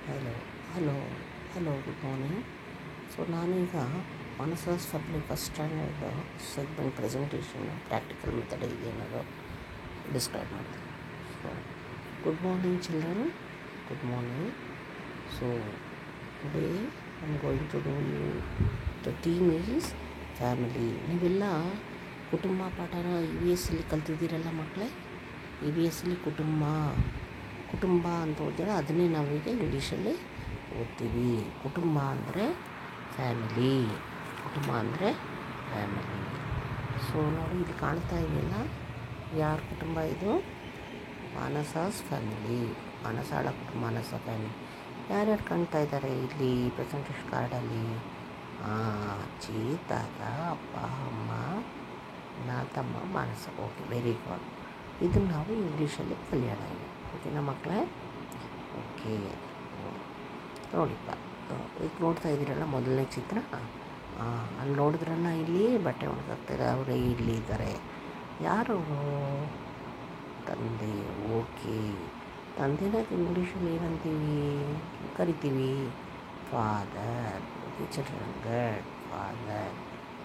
Hello hello hello good morning. So ನಾನೀಗ Manasa's public first standard segment presentation practical method ಇದೆ ಅನ್ನೋದು describe ಮಾಡ್ತೀನಿ. So good morning children, good morning. So today I am going to do you the theme is family. ನೀವೆಲ್ಲ ಕುಟುಂಬ ಪಾಠನ EVS ಅಲ್ಲಿ ಕಲ್ತಿದ್ದೀರಲ್ಲ ಮಕ್ಕಳೇ. EVS ಅಲ್ಲಿ ಕುಟುಂಬ ಅಂತ ಓದಿದ್ರೆ ಅದನ್ನೇ ನಾವೀಗ ಇಂಗ್ಲೀಷಲ್ಲಿ ಓದ್ತೀವಿ. ಕುಟುಂಬ ಅಂದರೆ ಫ್ಯಾಮಿಲಿ, ಕುಟುಂಬ ಅಂದರೆ ಫ್ಯಾಮಿಲಿ. ಸೊ ನೋಡಿ ಇಲ್ಲಿ ಕಾಣ್ತಾ ಇದೆಯಲ್ಲ, ಯಾರ ಕುಟುಂಬ ಇದು? ಮಾನಸಾಸ್ ಫ್ಯಾಮಿಲಿ, ಮಾನಸಾಳ ಕುಟುಂಬ, ಮಾನಸ ಫ್ಯಾಮಿಲಿ. ಯಾರ್ಯಾರು ಕಾಣ್ತಾ ಇದ್ದಾರೆ ಇಲ್ಲಿ ಪ್ರೆಸೆಂಟೇಷನ್ ಕಾರ್ಡಲ್ಲಿ? ಅಜ್ಜಿ, ತಾತ, ಅಪ್ಪ, ಅಮ್ಮ, ತಮ್ಮ, ಮಾನಸ. Okay, very good. ಇದನ್ನು ನಾವು ಇಂಗ್ಲೀಷಲ್ಲಿ ಕಲಿಯೋಣ. ಓಕೆನಾ ಮಕ್ಕಳೇ? ಓಕೆ, ನೋಡಿಪ್ಪ, ಈಗ ನೋಡ್ತಾ ಇದ್ದೀರಲ್ಲ ಮೊದಲನೇ ಚಿತ್ರ. ಅಲ್ಲಿ ನೋಡಿದ್ರಲ್ಲ, ಇಲ್ಲಿ ಬಟ್ಟೆ ಒಣಗಾಕ್ತಾರೆ, ಅವರೇ ಇಲ್ಲಿ ಇದ್ದಾರೆ. ಯಾರು? ತಂದೆ. ಓಕೆ, ತಂದೆನ ಇಂಗ್ಲೀಷಲ್ಲಿ ಏನಂತೀವಿ ಕರಿತೀವಿ? Father. Okay children, good, father.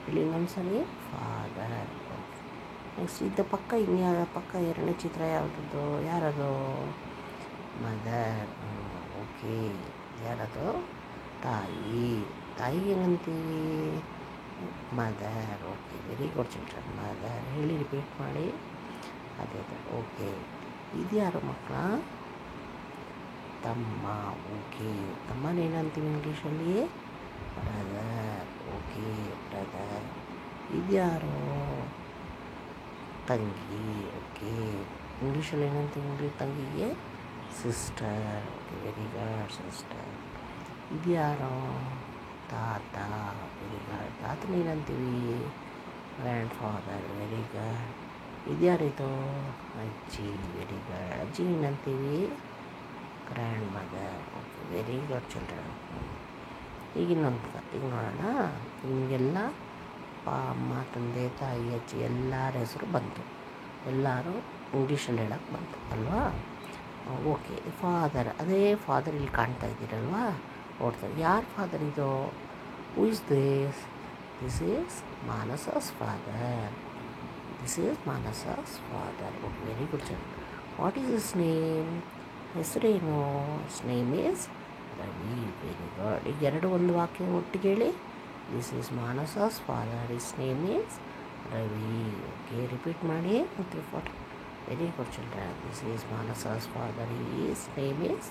ಇಲ್ಲಿ ಇನ್ನೊಂದ್ಸರಿ ಫಾದರ್. ಓಕೆ, ನೆಕ್ಸ್ಟ್ ಇದ್ದ ಪಕ್ಕ ಪಕ್ಕ ಎರಡನೇ ಚಿತ್ರ ಯಾವುದದು? ಯಾರದು? ಮದರ್. ಓಕೆ, ಯಾರದು? ತಾಯಿ. ತಾಯಿಗೆ ಏನಂತೀವಿ? Mother. Okay, very good children, mother. ಹೇಳಿ, ರಿಪೀಟ್ ಮಾಡಿ. ಅದೇ. ಓಕೆ, ಇದು ಯಾರು ಮಕ್ಕಳ? ತಮ್ಮ. ಓಕೆ, ತಮ್ಮನೇನಂತೀವಿ ಇಂಗ್ಲೀಷಲ್ಲಿ? ಬ್ರದರ್. Okay, brother. ಇದ್ಯಾರು? ತಂಗಿ. ಓಕೆ, ಇಂಗ್ಲೀಷಲ್ಲಿ ಏನಂತೀವಿ ತಂಗಿಗೆ? Sister. Okay, very good, sister. ಇದ್ಯಾರು? ತಾತ. Very good. ತಾತನ ಏನಂತೀವಿ? Grandfather. Very good. ಇದ್ಯಾರಿದು? ಅಜ್ಜಿ. Very good. ಅಜ್ಜಿ ಏನಂತೀವಿ? Grandmother. Okay, very good children. ಈಗ ನೋಡೋಣ. ನಿಮಗೆಲ್ಲ ಅಪ್ಪ, ಅಮ್ಮ, ತಂದೆ, ತಾಯಿ, ಅಜ್ಜಿ ಎಲ್ಲರ ಹೆಸರು ಬಂತು. ಎಲ್ಲರೂ ಇಂಗ್ಲೀಷಲ್ಲಿ ಹೇಳೋಕ್ಕೆ ಬಂತು ಅಲ್ವಾ? Okay, father. ಅದೇ ಫಾದರ್ ಇಲ್ಲಿ ಕಾಣ್ತಾ ಇದ್ದೀರಲ್ವಾ? ನೋಡ್ತಾರೆ. ಯಾರು ಫಾದರ್ ಇದು? Who is this? This is Manasa's father. This is Manasa's father. Okay, very good children. What is his name? ಹೆಸರೇನು? His name is Ravi. Very good. ಈಗ ಎರಡು ಒಂದು ವಾಕ್ಯ ಒಟ್ಟಿಗೆ ಹೇಳಿ. This is Manasa's father, his name is Ravi. Okay, repeat ಮಾಡಿ ಮತ್ತು ಫಾರ್. Very good children. This is Manasa's father, his name is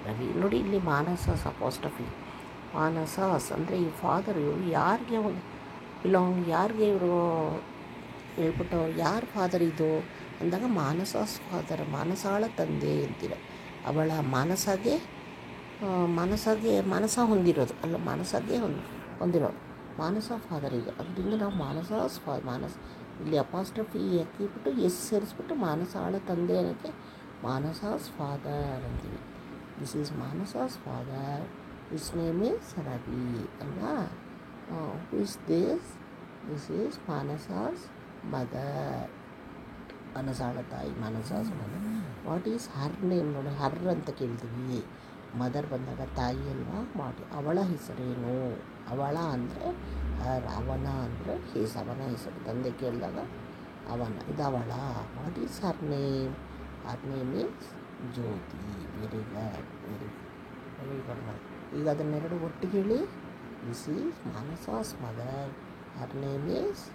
Ravi. ನೋಡಿ ಇಲ್ಲಿ ಮಾನಸಾಸ್ ಅಪಾಸ್ಟ್ರಫಿ. ಮಾನಸಾಸ್ ಅಂದರೆ ಈ ಫಾದರ್ ಇವರು ಯಾರಿಗೆ ಬಿಲಾಂಗ್, ಯಾರಿಗೆ ಇವರು ಹೇಳ್ಬಿಟ್ಟು ಯಾರು ಫಾದರ್ ಇದು ಅಂದಾಗ ಮಾನಸಾಸ್ ಫಾದರ್, ಮಾನಸಾಳ ತಂದೆ ಅಂತೀರ. ಅವಳ ಮಾನಸ ಹೊಂದಿರೋದು ಅಲ್ಲ, ಹೊಂದಿರೋದು ಮಾನಸ ಫಾದರ್. ಈಗ ಅದರಿಂದ ನಾವು ಮಾನಸ ಇಲ್ಲಿ ಅಪಾಸ್ಟ್ರಫಿ ಹಾಕಿಬಿಟ್ಟು ಸೇರಿಸ್ಬಿಟ್ಟು ಮಾನಸಾಳ ತಂದೆ ಅನ್ನೋಕ್ಕೆ ಮಾನಸಾಸ್ ಫಾದರ್ ಅಂತೀವಿ. This is Manasa's father, his name is Ravi ಅಲ್ವಾ? Who is this? This is Manasa's mother, ಮಾನಸಾಳ ತಾಯಿ, Manasa's mother. What is her name? ನೋಡಿ, ಹರ್ ಅಂತ ಕೇಳ್ತೀವಿ. ಮದರ್ ಬಂದಾಗ ತಾಯಿ ಅಲ್ವಾ? ಅವಳ ಹೆಸರೇನು? ಅವಳ ಅಂದರೆ ಅವನ ಅಂದರೆ ಅವನ ಹೆಸರು. ತಂದೆ ಕೇಳಿದಾಗ ಅವನ, ಇದು ಅವಳ. What is her name? Her name is Jyoti. Very good, very good. ಈಗ ಅದನ್ನೆರಡು ಒಟ್ಟಿಗೆ ಹೇಳಿ. This is Manasa's mother, her name is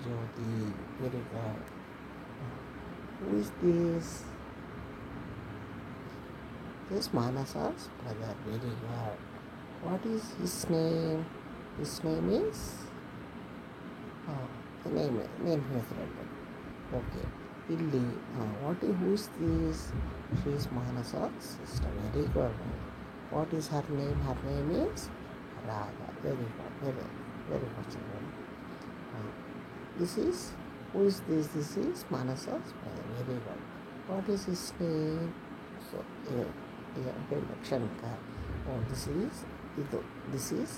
Jyoti. Very good. Who is this? This Manasa's brother. Very good. What is his name? His name is name ಹೆಸರು. Okay. ಇಲ್ಲಿ who is this? She is Manasa's sister. Very good. What is her name? Her name is Radha. Very good. Very good children. This is, who is this? This is Manasa's brother. Very good. What is his name? So Shankar. Oh, this is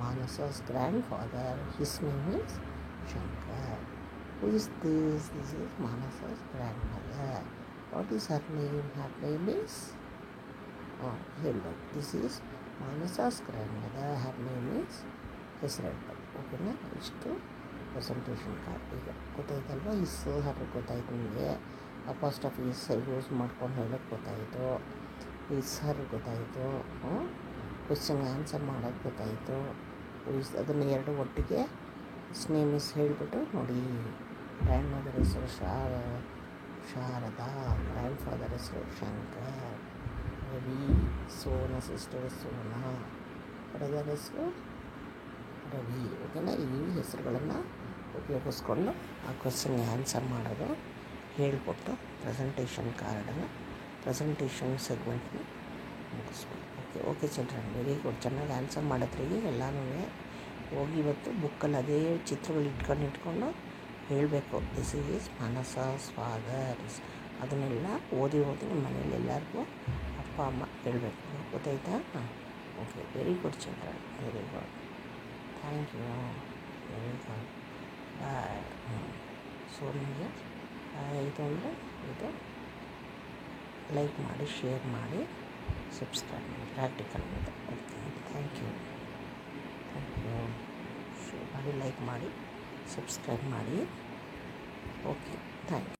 Manasa's grandfather. His name is Shankar. Who is this? This is Manasa's grandmother. What is her name? Her name is ಹೇಳ್ಬೇಕು. This is Manasa's grandmother, her name is ಹೆಸರಿಡ್ಬೇಕು. ಓಕೆನಾ? ಇಷ್ಟು presentation card. ಈಗ ಗೊತ್ತಾಯ್ತಲ್ವ? ಇಸ್ಸು ಹರ್ ಗೊತ್ತಾಯ್ತು ನಿಮಗೆ. Apostrophe is use ಮಾಡ್ಕೊಂಡು ಹೇಳೋಕ್ಕೆ ಗೊತ್ತಾಯಿತು. ಇಸ್ ಹರ್ ಗೊತ್ತಾಯಿತು. ಕ್ವೆಶ್ಚನ್ಗೆ ಆನ್ಸರ್ ಮಾಡೋದು ಗೊತ್ತಾಯಿತು. ಅದನ್ನು ಎರಡು ಒಟ್ಟಿಗೆ ನೇಮ್ ಇಸ್ ಹೇಳಿಬಿಟ್ಟು ನೋಡಿ. ಗ್ರ್ಯಾಂಡ್ ಮದರ್ ಹೆಸರು ಶಾರದಾ, ಗ್ರ್ಯಾಂಡ್ ಫಾದರ್ ಹೆಸರು ಶಂಕರ್, ರವಿ, ಸೋನ ಸಿಸ್ಟರ್ ಸೋನಾ, ಬ್ರದರ್ ಹೆಸರು ರವಿ. ಓಕೆನಾ? ಈ ಹೆಸರುಗಳನ್ನು ಉಪಯೋಗಿಸ್ಕೊಂಡು ಆ ಕ್ವೆಶ್ಚನ್ಗೆ ಆನ್ಸರ್ ಮಾಡೋದು ಹೇಳಿಕೊಟ್ಟು ಪ್ರೆಸೆಂಟೇಷನ್ ಸೆಗ್ಮೆಂಟ್ನ ಮುಗಿಸ್ಬೇಕು. Okay children, very good. ಚೆನ್ನಾಗಿ ಆನ್ಸರ್ ಮಾಡಿದ್ರಿ ಎಲ್ಲನೂ. ಹೋಗಿ ಇವತ್ತು ಬುಕ್ಕಲ್ಲಿ ಅದೇ ಚಿತ್ರಗಳು ಇಟ್ಕೊಂಡು ಹೇಳಬೇಕು. This is Manasa's father. ಅದನ್ನೆಲ್ಲ ಓದಿ ನಿಮ್ಮ ಮನೇಲಿ ಎಲ್ಲರಿಗೂ ಅಪ್ಪ ಅಮ್ಮ ಹೇಳಬೇಕು. ಗೊತ್ತಾಯ್ತಾ? Okay, very good children, very good. Thank you, very good. Bye. So ನಿಮಗೆ ಇದು ಅಂದರೆ ಇದು ಲೈಕ್ ಮಾಡಿ, ಶೇರ್ ಮಾಡಿ, ಸಬ್ಸ್ಕ್ರೈಬ್ ಮಾಡಿ. ಪ್ರಾಕ್ಟಿಕಲ್ ಮೇಲೆ. Okay, thank you. ಶೇರ್ ಮಾಡಿ, ಲೈಕ್ ಮಾಡಿ, ಸಬ್ಸ್ಕ್ರೈಬ್ ಮಾಡಿ. Okay, thank you.